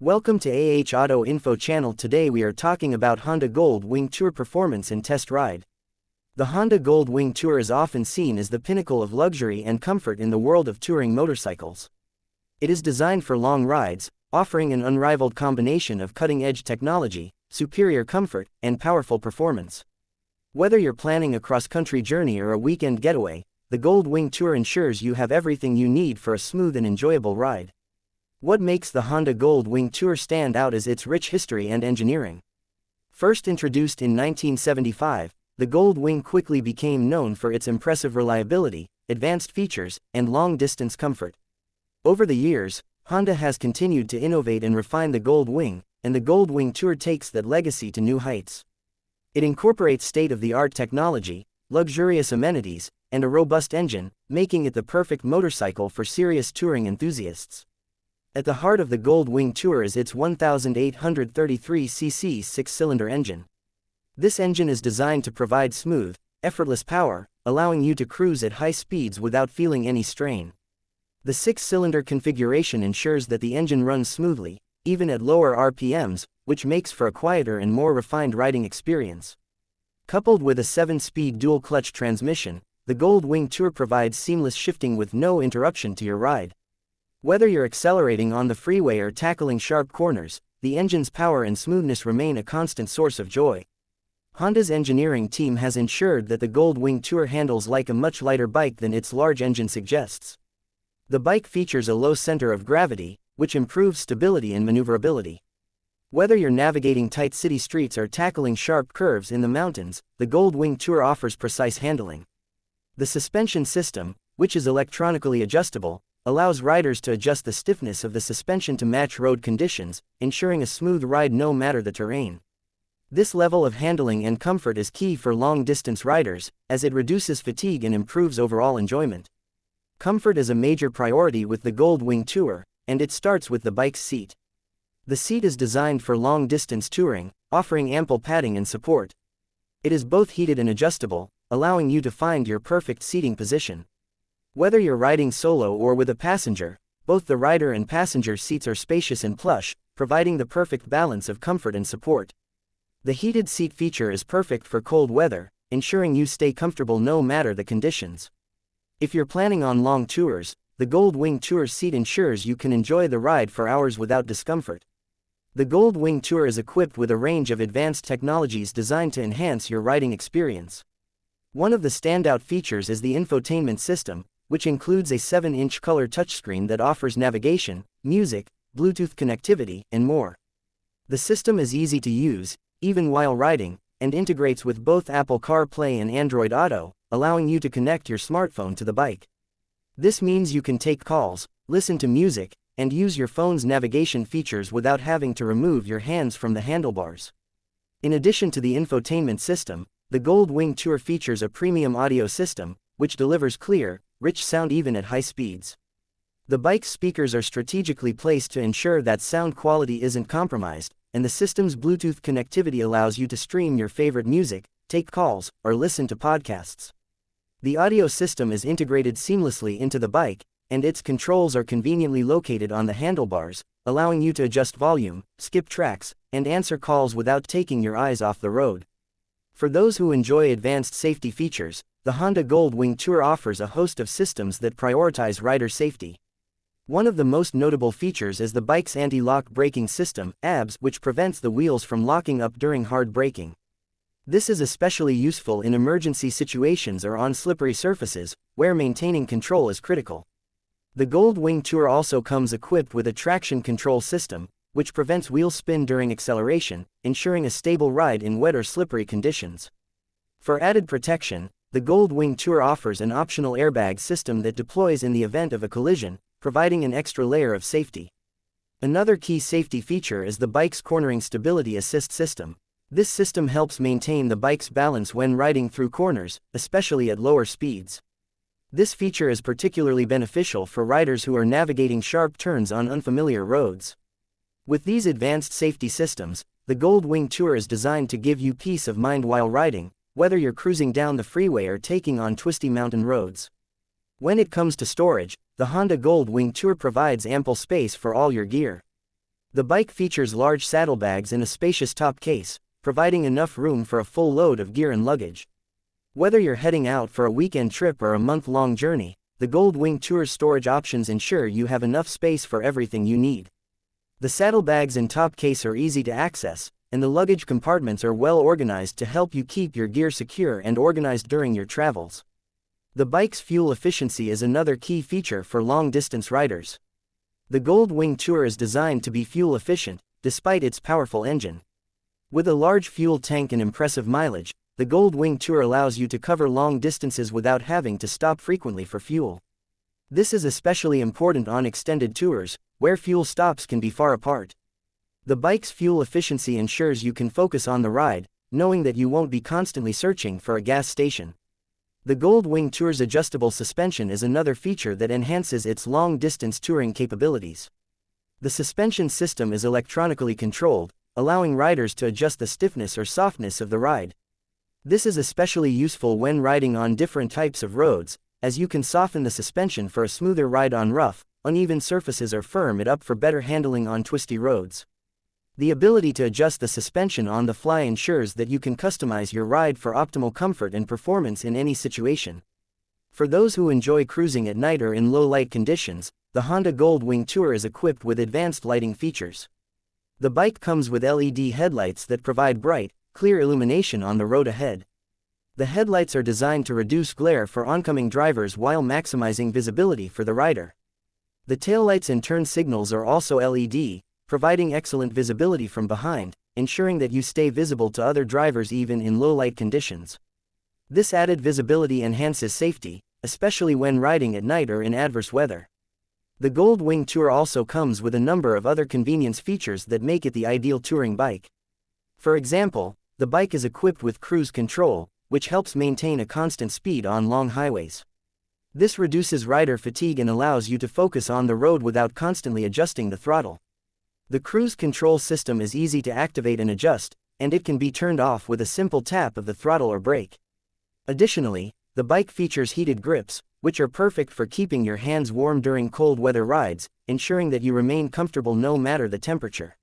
Welcome to Auto Info channel. Today we are talking about Honda Gold Wing Tour performance and test ride. The Honda Gold Wing Tour is often seen as the pinnacle of luxury and comfort in the world of touring motorcycles. It is designed for long rides, offering an unrivaled combination of cutting-edge technology, superior comfort, and powerful performance. Whether you're planning a cross-country journey or a weekend getaway, the Gold Wing Tour ensures you have everything you need for a smooth and enjoyable ride. What makes the Honda Gold Wing Tour stand out is its rich history and engineering. First introduced in 1975, the Gold Wing quickly became known for its impressive reliability, advanced features, and long-distance comfort. Over the years, Honda has continued to innovate and refine the Gold Wing, and the Gold Wing Tour takes that legacy to new heights. It incorporates state-of-the-art technology, luxurious amenities, and a robust engine, making it the perfect motorcycle for serious touring enthusiasts. At the heart of the Gold Wing Tour is its 1,833cc six-cylinder engine. This engine is designed to provide smooth, effortless power, allowing you to cruise at high speeds without feeling any strain. The six-cylinder configuration ensures that the engine runs smoothly, even at lower RPMs, which makes for a quieter and more refined riding experience. Coupled with a 7-speed dual-clutch transmission, the Gold Wing Tour provides seamless shifting with no interruption to your ride. Whether you're accelerating on the freeway or tackling sharp corners, the engine's power and smoothness remain a constant source of joy. Honda's engineering team has ensured that the Gold Wing Tour handles like a much lighter bike than its large engine suggests. The bike features a low center of gravity, which improves stability and maneuverability. Whether you're navigating tight city streets or tackling sharp curves in the mountains, the Gold Wing Tour offers precise handling. The suspension system, which is electronically adjustable, allows riders to adjust the stiffness of the suspension to match road conditions, ensuring a smooth ride no matter the terrain. This level of handling and comfort is key for long-distance riders, as it reduces fatigue and improves overall enjoyment. Comfort is a major priority with the Gold Wing Tour, and it starts with the bike's seat. The seat is designed for long-distance touring, offering ample padding and support. It is both heated and adjustable, allowing you to find your perfect seating position. Whether you're riding solo or with a passenger, both the rider and passenger seats are spacious and plush, providing the perfect balance of comfort and support. The heated seat feature is perfect for cold weather, ensuring you stay comfortable no matter the conditions. If you're planning on long tours, the Gold Wing Tour seat ensures you can enjoy the ride for hours without discomfort. The Gold Wing Tour is equipped with a range of advanced technologies designed to enhance your riding experience. One of the standout features is the infotainment system, which includes a 7-inch color touchscreen that offers navigation, music, Bluetooth connectivity, and more. The system is easy to use, even while riding, and integrates with both Apple CarPlay and Android Auto, allowing you to connect your smartphone to the bike. This means you can take calls, listen to music, and use your phone's navigation features without having to remove your hands from the handlebars. In addition to the infotainment system, the Gold Wing Tour features a premium audio system, which delivers clear, rich sound even at high speeds. The bike's speakers are strategically placed to ensure that sound quality isn't compromised, and the system's Bluetooth connectivity allows you to stream your favorite music, take calls, or listen to podcasts. The audio system is integrated seamlessly into the bike, and its controls are conveniently located on the handlebars, allowing you to adjust volume, skip tracks, and answer calls without taking your eyes off the road. For those who enjoy advanced safety features, the Honda Gold Wing Tour offers a host of systems that prioritize rider safety. One of the most notable features is the bike's anti-lock braking system, ABS, which prevents the wheels from locking up during hard braking. This is especially useful in emergency situations or on slippery surfaces, where maintaining control is critical. The Gold Wing Tour also comes equipped with a traction control system, which prevents wheel spin during acceleration, ensuring a stable ride in wet or slippery conditions. For added protection, the Gold Wing Tour offers an optional airbag system that deploys in the event of a collision, providing an extra layer of safety. Another key safety feature is the bike's cornering stability assist system. This system helps maintain the bike's balance when riding through corners, especially at lower speeds. This feature is particularly beneficial for riders who are navigating sharp turns on unfamiliar roads. With these advanced safety systems, the Gold Wing Tour is designed to give you peace of mind while riding, whether you're cruising down the freeway or taking on twisty mountain roads. When it comes to storage, the Honda Gold Wing Tour provides ample space for all your gear. The bike features large saddlebags and a spacious top case, providing enough room for a full load of gear and luggage. Whether you're heading out for a weekend trip or a month-long journey, the Gold Wing Tour's storage options ensure you have enough space for everything you need. The saddlebags and top case are easy to access, and the luggage compartments are well organized to help you keep your gear secure and organized during your travels. The bike's fuel efficiency is another key feature for long-distance riders. The Gold Wing Tour is designed to be fuel efficient, despite its powerful engine. With a large fuel tank and impressive mileage, the Gold Wing Tour allows you to cover long distances without having to stop frequently for fuel. This is especially important on extended tours, where fuel stops can be far apart. The bike's fuel efficiency ensures you can focus on the ride, knowing that you won't be constantly searching for a gas station. The Gold Wing Tour's adjustable suspension is another feature that enhances its long-distance touring capabilities. The suspension system is electronically controlled, allowing riders to adjust the stiffness or softness of the ride. This is especially useful when riding on different types of roads, as you can soften the suspension for a smoother ride on rough, uneven surfaces or firm it up for better handling on twisty roads. The ability to adjust the suspension on the fly ensures that you can customize your ride for optimal comfort and performance in any situation. For those who enjoy cruising at night or in low light conditions, the Honda Gold Wing Tour is equipped with advanced lighting features. The bike comes with LED headlights that provide bright, clear illumination on the road ahead. The headlights are designed to reduce glare for oncoming drivers while maximizing visibility for the rider. The taillights and turn signals are also LED, providing excellent visibility from behind, ensuring that you stay visible to other drivers even in low light conditions. This added visibility enhances safety, especially when riding at night or in adverse weather. The Gold Wing Tour also comes with a number of other convenience features that make it the ideal touring bike. For example, the bike is equipped with cruise control, which helps maintain a constant speed on long highways. This reduces rider fatigue and allows you to focus on the road without constantly adjusting the throttle. The cruise control system is easy to activate and adjust, and it can be turned off with a simple tap of the throttle or brake. Additionally, the bike features heated grips, which are perfect for keeping your hands warm during cold weather rides, ensuring that you remain comfortable no matter the temperature.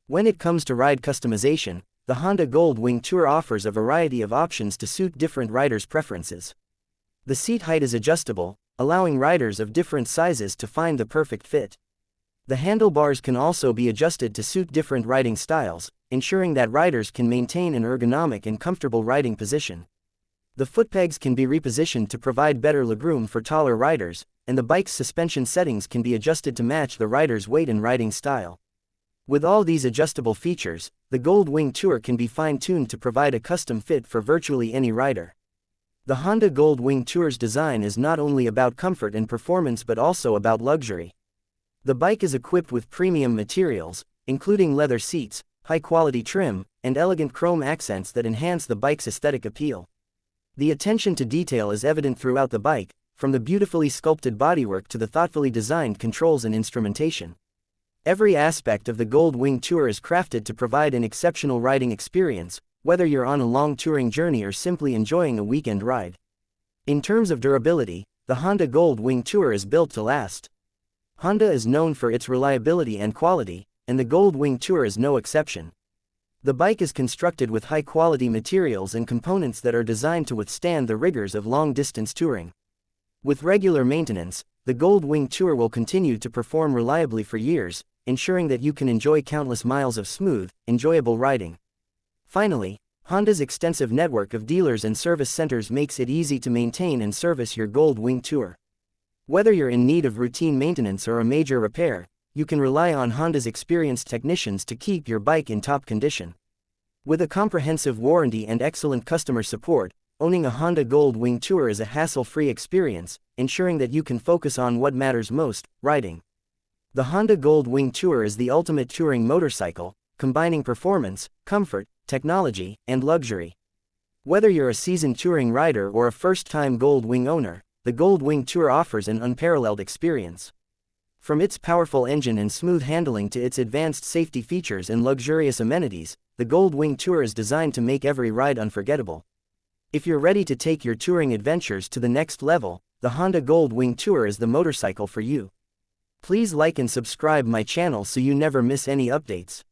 When it comes to ride customization, the Honda Gold Wing Tour offers a variety of options to suit different riders' preferences. The seat height is adjustable, allowing riders of different sizes to find the perfect fit. The handlebars can also be adjusted to suit different riding styles, ensuring that riders can maintain an ergonomic and comfortable riding position. The footpegs can be repositioned to provide better legroom for taller riders, and the bike's suspension settings can be adjusted to match the rider's weight and riding style. With all these adjustable features, the Gold Wing Tour can be fine-tuned to provide a custom fit for virtually any rider. The Honda Gold Wing Tour's design is not only about comfort and performance but also about luxury. The bike is equipped with premium materials, including leather seats, high-quality trim, and elegant chrome accents that enhance the bike's aesthetic appeal. The attention to detail is evident throughout the bike, from the beautifully sculpted bodywork to the thoughtfully designed controls and instrumentation. Every aspect of the Gold Wing Tour is crafted to provide an exceptional riding experience, whether you're on a long touring journey or simply enjoying a weekend ride. In terms of durability, the Honda Gold Wing Tour is built to last. Honda is known for its reliability and quality, and the Gold Wing Tour is no exception. The bike is constructed with high-quality materials and components that are designed to withstand the rigors of long-distance touring. With regular maintenance, the Gold Wing Tour will continue to perform reliably for years, ensuring that you can enjoy countless miles of smooth, enjoyable riding. Finally, Honda's extensive network of dealers and service centers makes it easy to maintain and service your Gold Wing Tour. Whether you're in need of routine maintenance or a major repair, you can rely on Honda's experienced technicians to keep your bike in top condition. With a comprehensive warranty and excellent customer support, owning a Honda Gold Wing Tour is a hassle-free experience, ensuring that you can focus on what matters most, riding. The Honda Gold Wing Tour is the ultimate touring motorcycle, combining performance, comfort, technology, and luxury. Whether you're a seasoned touring rider or a first-time Gold Wing owner, the Gold Wing Tour offers an unparalleled experience. From its powerful engine and smooth handling to its advanced safety features and luxurious amenities, the Gold Wing Tour is designed to make every ride unforgettable. If you're ready to take your touring adventures to the next level, the Honda Gold Wing Tour is the motorcycle for you. Please like and subscribe my channel so you never miss any updates.